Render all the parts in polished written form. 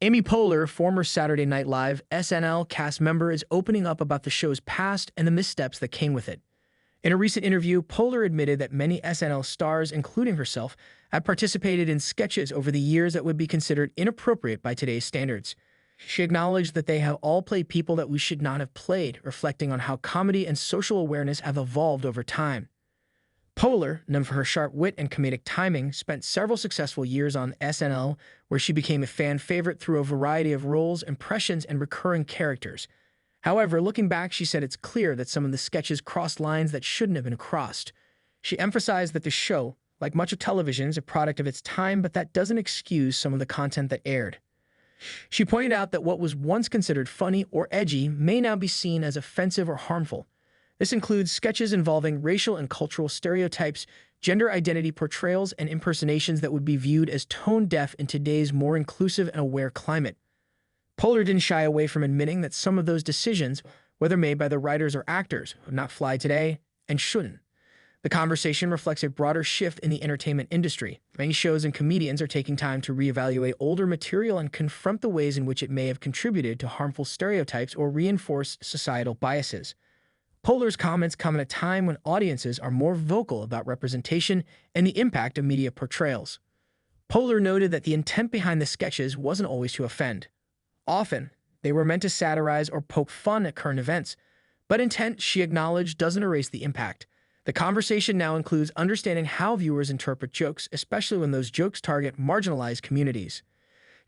Amy Poehler, former Saturday Night Live SNL cast member, is opening up about the show's past and the missteps that came with it. In a recent interview, Poehler admitted that many SNL stars, including herself, have participated in sketches over the years that would be considered inappropriate by today's standards. She acknowledged that they have all played people that we should not have played, reflecting on how comedy and social awareness have evolved over time. Poehler, known for her sharp wit and comedic timing, spent several successful years on SNL, where she became a fan favorite through a variety of roles, impressions, and recurring characters. However, looking back, she said it's clear that some of the sketches crossed lines that shouldn't have been crossed. She emphasized that the show, like much of television, is a product of its time, but that doesn't excuse some of the content that aired. She pointed out that what was once considered funny or edgy may now be seen as offensive or harmful. This includes sketches involving racial and cultural stereotypes, gender identity portrayals, and impersonations that would be viewed as tone-deaf in today's more inclusive and aware climate. Poehler didn't shy away from admitting that some of those decisions, whether made by the writers or actors, would not fly today and shouldn't. The conversation reflects a broader shift in the entertainment industry. Many shows and comedians are taking time to reevaluate older material and confront the ways in which it may have contributed to harmful stereotypes or reinforced societal biases. Poehler's comments come at a time when audiences are more vocal about representation and the impact of media portrayals. Poehler noted that the intent behind the sketches wasn't always to offend. Often, they were meant to satirize or poke fun at current events, but intent, she acknowledged, doesn't erase the impact. The conversation now includes understanding how viewers interpret jokes, especially when those jokes target marginalized communities.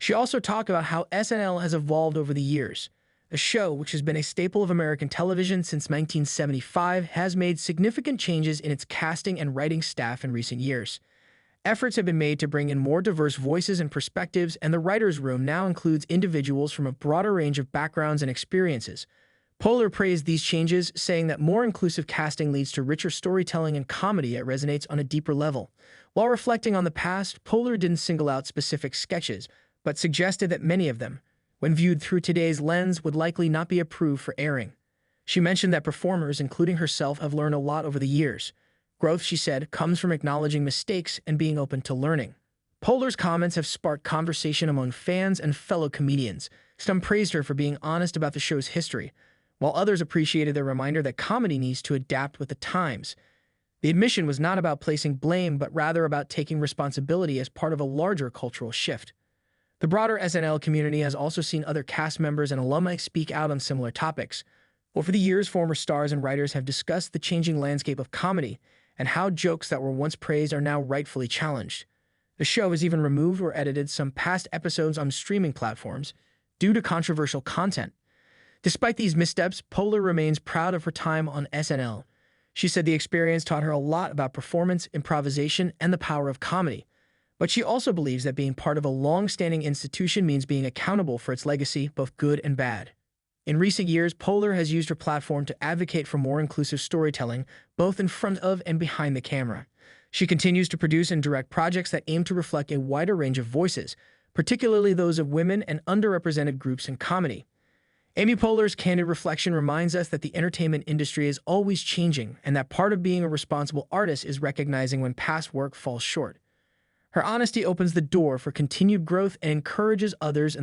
She also talked about how SNL has evolved over the years. The show, which has been a staple of American television since 1975, has made significant changes in its casting and writing staff in recent years. Efforts have been made to bring in more diverse voices and perspectives, and the writer's room now includes individuals from a broader range of backgrounds and experiences. Poehler praised these changes, saying that more inclusive casting leads to richer storytelling and comedy that resonates on a deeper level. While reflecting on the past, Poehler didn't single out specific sketches, but suggested that many of them, when viewed through today's lens, would likely not be approved for airing. She mentioned that performers, including herself, have learned a lot over the years. Growth, she said, comes from acknowledging mistakes and being open to learning. Poehler's comments have sparked conversation among fans and fellow comedians. Some praised her for being honest about the show's history, while others appreciated the reminder that comedy needs to adapt with the times. The admission was not about placing blame, but rather about taking responsibility as part of a larger cultural shift. The broader SNL community has also seen other cast members and alumni speak out on similar topics. Over the years, former stars and writers have discussed the changing landscape of comedy and how jokes that were once praised are now rightfully challenged. The show has even removed or edited some past episodes on streaming platforms due to controversial content. Despite these missteps, Poehler remains proud of her time on SNL. She said the experience taught her a lot about performance, improvisation, and the power of comedy. But she also believes that being part of a long-standing institution means being accountable for its legacy, both good and bad. In recent years, Poehler has used her platform to advocate for more inclusive storytelling, both in front of and behind the camera. She continues to produce and direct projects that aim to reflect a wider range of voices, particularly those of women and underrepresented groups in comedy. Amy Poehler's candid reflection reminds us that the entertainment industry is always changing, and that part of being a responsible artist is recognizing when past work falls short. Her honesty opens the door for continued growth and encourages others in